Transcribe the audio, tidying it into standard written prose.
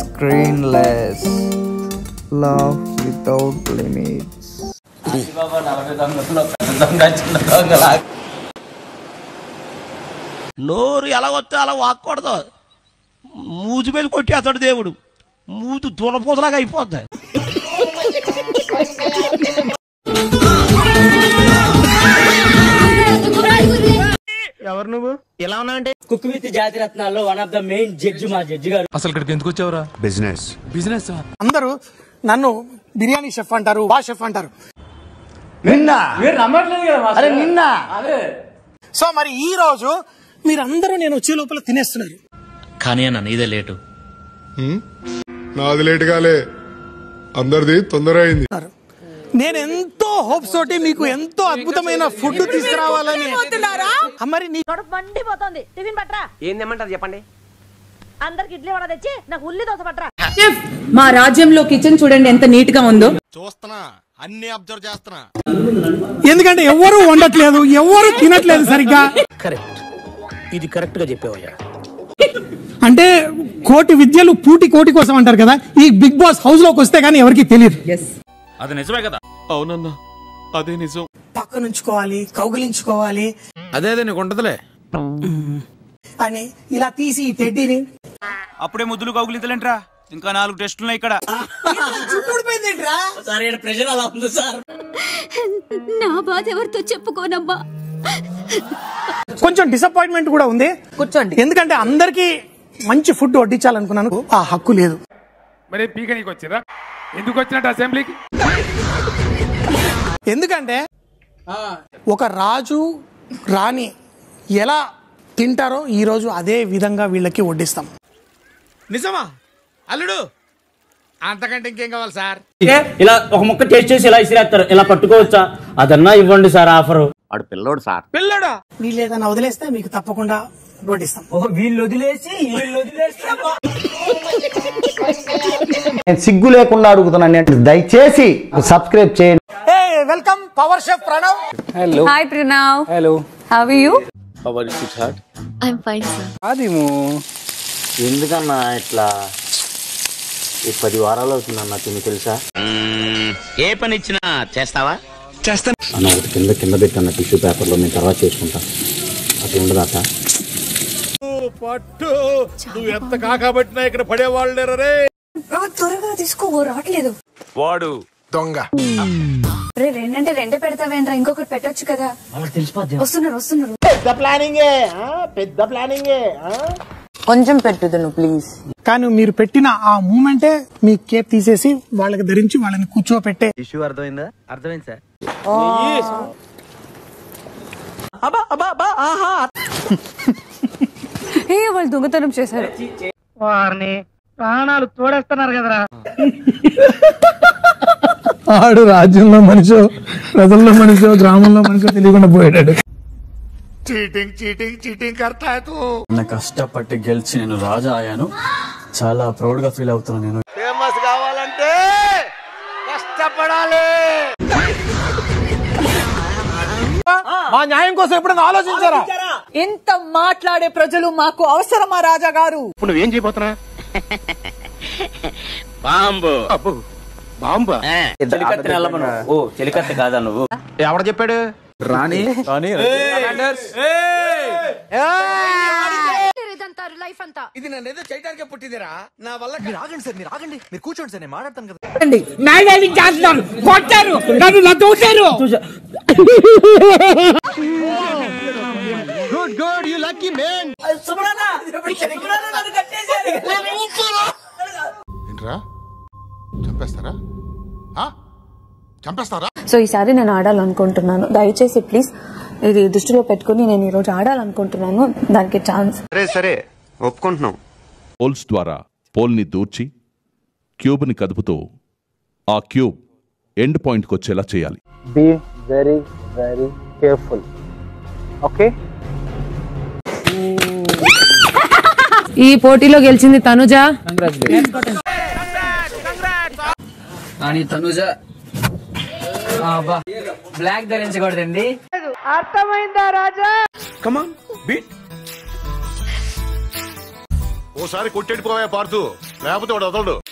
Screenless. Love without limits. నోరు ఎలా వస్తే అలా వాక్కూడదు. మూతి మీద కొట్టేస్తాడు దేవుడు. మూతి దురపోతలాగా అయిపోద్ది. ఎవరు నువ్వు? ఎలా ఉన్నా అంటే కుక్ విత్ జాతి రత్నాల్లో one of the main judge మా జడ్జి గారు. అసలు ఇక్కడికి ఎందుకు వచ్చావురా? బిజినెస్ అందరూ నన్ను బిర్యానీ షెఫ్ అంటారు, బా షెఫ్ అంటారు. సో మరి ఈ రోజు మీరందరూ నేను వచ్చే లోపల తినేస్తున్నారు. కానీ అన్న నీదే లేటు. నాది లేట్ కాలే, అందరిది తొందర అయింది. నేను ఎంతో హోప్స్ తోటి మీకు ఎంతో అద్భుతమైన ఫుడ్ తీసుకురావాలని. మరి మండిపోతుంది. టిఫిన్ పట్రా. ఏం తెమ్మంటారు చెప్పండి? అందరికి ఇడ్లీ వడ తెచ్చి నాకు ఉల్లి దోశ పట్రా. మా రాజ్యంలో కిచెన్ చూడండి ఎంత నీట్ గా ఉందో. చూస్తున్నా, అన్ని అబ్జర్వ్ చేస్తున్నా. ఎందుకంటే ఎవరు వండట్లేదు, ఎవరు తినట్లేదు సరిగ్గా. కరెక్ట్, ఇది కరెక్ట్ గా చెప్పేవయ్యా. అంటే కోటి విద్యలు పూటి కోటి కోసం అంటారు కదా. ఈ బిగ్ బాస్ హౌస్ లోకి వస్తే గానీ ఎవరికి తెలియదు. అది నిజమే కదా? అవునన్నా, అదే నిజం. పక్కనుంచుకోవాలి, కౌగిలించుకోవాలి, అదే నీకు ఉంటదిలే అని ఇలా తీసి ఈ టెడ్డీని అప్పుడే ముద్దులు కౌగులితలేంట్రా, ఇంకా 4 టెస్టులున్నాయి ఇక్కడ. ప్రెషర్ అలా ఉంది సార్. నా బాధ ఎవరితో చెప్పుకోనమ్మా. కొంచెం డిసప్పాయింట్మెంట్ కూడా ఉంది. కూర్చోండి. ఎందుకంటే అందరికి మంచి ఫుడ్ వడ్డించాలనుకున్నాను, ఆ హక్కు లేదు. మరి పీక నీకు వచ్చిరా? ఎందుకు వచ్చినట్టు అసెంబ్లీకి? ఎందుకంటే ఒక రాజు రాణి ఎలా తింటారో ఈ రోజు అదే విధంగా వీళ్ళకి వడ్డిస్తాం. నిజమా అల్లుడు? అంతకంటే ఇంకేం కావాలి సార్? ఇలా ఒక ముక్క టేస్ట్ చేసి ఇలా ఇసిరేస్తారు. ఇలా పట్టుకోవచ్చా? అదన్నా ఇవ్వండి సార్ ఆఫర్. వాడు పిల్లోడు సార్. పిల్లడా? వీళ్ళు ఏదైనా వదిలేస్తే మీకు తప్పకుండా వడ్డిస్తాం. వీళ్ళు వదిలేసి నేను సిగ్గు లేకుండా అడుగుతున్నాను, దయచేసి సబ్స్క్రైబ్ చేయండి. Welcome power chef Pranav. Hello. Hi Pranav. Hello. How are you? I'm fine sir. అదిమో ఎందుకన్నా ఇట్లా ఈ 10 వారాలు అవుతుందన్నా తిని, తెలుసా? ఏ పని ఇచ్చినా చేస్తావా? అన్న ఒకటి కింద పెట్టన్న టిష్యూ పేపర్ లో, నేను తర్వాత చేసుకుంటా. అట్లా ఉండదాట. పట్టు నువ్వు ఎంత కాకబట్టినా ఇక్కడ పడేవాళ్ళు లేరు రే. త్వరగా తీసుకో, రావట్లేదు. వాడు దొంగ. రే రెండంటే రెండే పెడతావేంట్రా, ఇంకొకటి పెట్టొచ్చు కదా. వస్తున్నారు. పెద్ద ప్లానింగే. కొంచెం పెట్టుదును ప్లీజ్. కానీ మీరు పెట్టిన ఆ మూమెంటే మీ కేప్ తీసేసి వాళ్ళకి ధరించి వాళ్ళని కూర్చోపెట్టే. ఇష్యూ అర్థమైందా? అర్థమైంది సార్. వాళ్ళు దొంగతనం చేశారు. వారిని ప్రాణాలు తోడేస్తున్నారు కదరా. ఆడు రాజ్యంలో మనిషో, ప్రజల్లో మనిషో, గ్రామంలో మనిషో తెలియకుండా పోయాడు. చీటింగ్ కర్తా హై తూ. కష్టపట్టి గెలిచి నేను రాజా అయ్యాను. చాలా ప్రౌడ్ గా ఫీల్ అవుతున్నాను. నేను ఫేమస్ కావాలంటే కష్టపడాలి. మా న్యాయం కోసం ఎప్పుడైనా ఆలోచించారా? ఇంత మాట్లాడే ప్రజలు మాకు అవసరమా రాజా గారు? ఇప్పుడు నువ్వేం చేయబోతున్నా? బాంబు. బాంబా? చెలికత్తి కాదా నువ్వు? ఎవడ చెప్పాడు? రాణి లైఫ్ అంతా ఇది నన్ను ఏదో చేయడానికే పుట్టిందిరా. నా వల్ల మీరు ఆగండి సార్, మీరు ఆగండి, మీరు కూర్చోండి సార్, నేను మాట్లాడతాను కదా. కొట్టారు, నన్ను తోశారు. Good you lucky man. ఏంట్రా చంపేస్తారా? చంపేస్తారా? సో ఈసారి నేను ఆడాలనుకుంటున్నాను. దయచేసి ప్లీజ్ ఇది దృష్టిలో పెట్టుకుని నేను ఈ రోజు ఆడాలనుకుంటున్నాను. దానికి ఛాన్స్. సరే ఒప్పుకుంటున్నాం. పోల్స్ ద్వారా పోల్ని దూర్చి క్యూబ్ని కదుపుతూ ఆ క్యూబ్ ఎండ్ పాయింట్కి వచ్చేలా చేయాలి. Be very very careful. Okay. ఈ పోటీలో గెలిచింది తనుజ. తనుజ బ్లాక్ ధరించకూడదండి. అర్థమైందా రాజా? కమాన్ బీట్. ఓసారి కొట్టెడిపోయా పార్తు. లేకపోతే వాడు వదలడు.